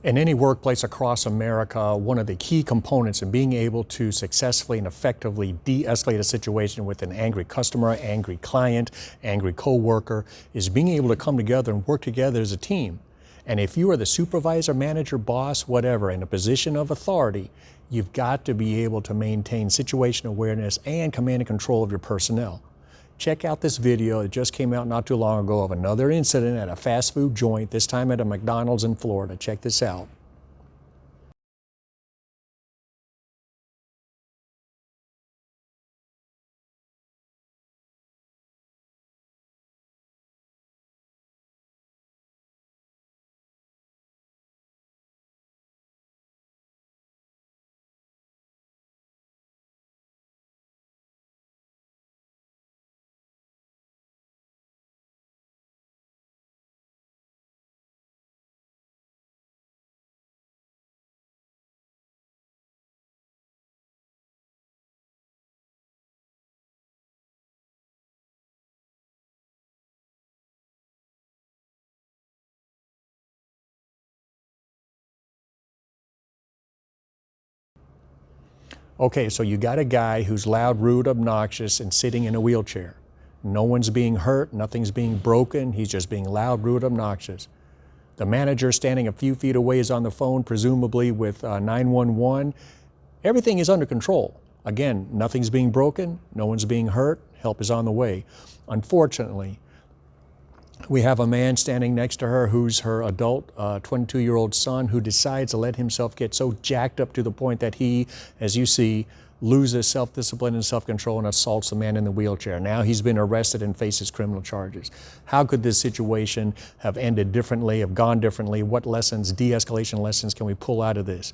In any workplace across America, one of the key components in being able to successfully and effectively de-escalate a situation with an angry customer, angry client, angry coworker is being able to come together and work together as a team. And if you are the supervisor, manager, boss, whatever, in a position of authority, you've got to be able to maintain situation awareness and command and control of your personnel. Check out this video. It just came out not too long ago of another incident at a fast food joint, this time at a McDonald's in Florida. Check this out. Okay, so you got a guy who's loud, rude, obnoxious, and sitting in a wheelchair. No one's being hurt, nothing's being broken, he's just being loud, rude, obnoxious. The manager standing a few feet away is on the phone, presumably with 911. Everything is under control. Again, nothing's being broken, no one's being hurt, help is on the way. Unfortunately, we have a man standing next to her who's her adult 22-year-old son who decides to let himself get so jacked up to the point that he, as you see, loses self-discipline and self-control and assaults the man in the wheelchair. Now he's been arrested and faces criminal charges. How could this situation have ended differently, have gone differently? What lessons, de-escalation lessons, can we pull out of this?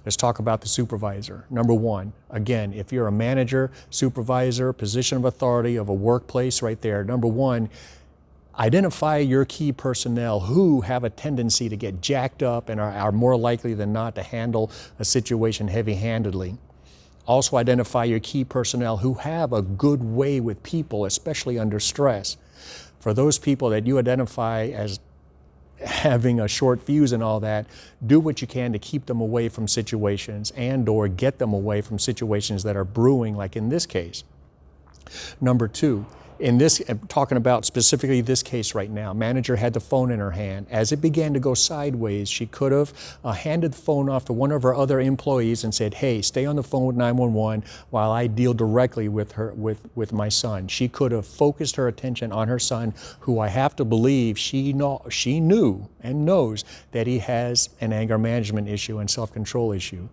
Let's talk about the supervisor. Number one, again, if you're a manager, supervisor, position of authority of a workplace right there, number one, identify your key personnel who have a tendency to get jacked up and are more likely than not to handle a situation heavy-handedly. Also identify your key personnel who have a good way with people, especially under stress. For those people that you identify as having a short fuse and all that, do what you can to keep them away from situations and/or get them away from situations that are brewing, like in this case. Number two, in this, talking about specifically this case right now, manager had the phone in her hand. As it began to go sideways, she could have handed the phone off to one of her other employees and said, hey, stay on the phone with 911 while I deal directly with her, with my son. She could have focused her attention on her son, who I have to believe she knew and knows that he has an anger management issue and self-control issue.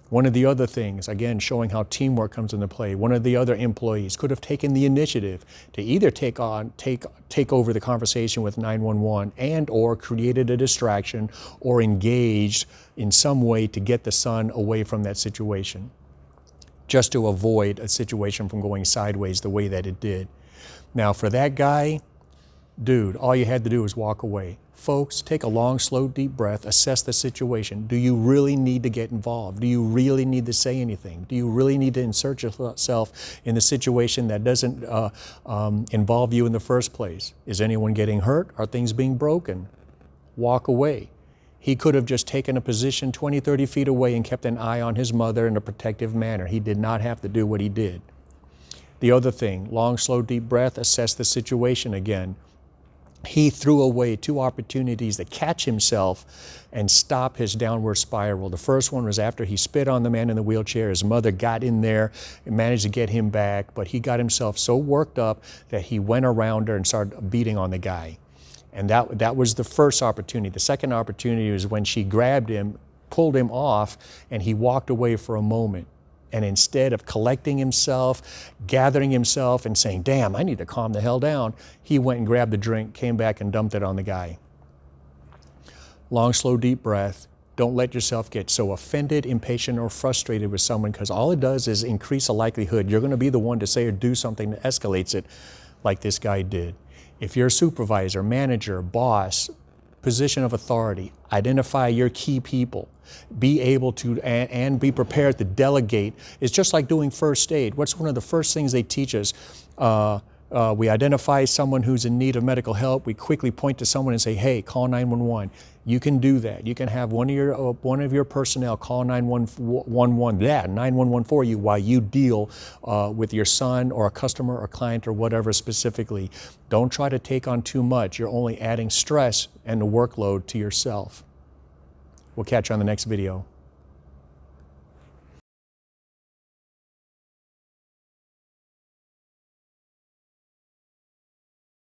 One of the other things, again, showing how teamwork comes into play, one of the other employees could have taken the initiative to either take over the conversation with 911 and/or created a distraction or engaged in some way to get the son away from that situation, just to avoid a situation from going sideways the way that it did. Now, for that guy, dude, all you had to do was walk away. Folks, take a long, slow, deep breath, assess the situation. Do you really need to get involved? Do you really need to say anything? Do you really need to insert yourself in the situation that doesn't involve you in the first place? Is anyone getting hurt? Are things being broken? Walk away. He could have just taken a position 20, 30 feet away and kept an eye on his mother in a protective manner. He did not have to do what he did. The other thing, long, slow, deep breath, assess the situation again. He threw away two opportunities to catch himself and stop his downward spiral. The first one was after he spit on the man in the wheelchair. His mother got in there and managed to get him back, but he got himself so worked up that he went around her and started beating on the guy. And that was the first opportunity. The second opportunity was when she grabbed him, pulled him off, and he walked away for a moment. And instead of collecting himself, gathering himself and saying, damn, I need to calm the hell down, he went and grabbed the drink, came back and dumped it on the guy. Long, slow, deep breath. Don't let yourself get so offended, impatient, or frustrated with someone, because all it does is increase the likelihood you're going to be the one to say or do something that escalates it like this guy did. If you're a supervisor, manager, boss, position of authority, identify your key people. Be able to and be prepared to delegate. It's just like doing first aid. What's one of the first things they teach us? We identify someone who's in need of medical help. We quickly point to someone and say, hey, call 911. You can do that. You can have one of your personnel call 911 for you while you deal with your son or a customer or client or whatever specifically. Don't try to take on too much. You're only adding stress and the workload to yourself. We'll catch you on the next video.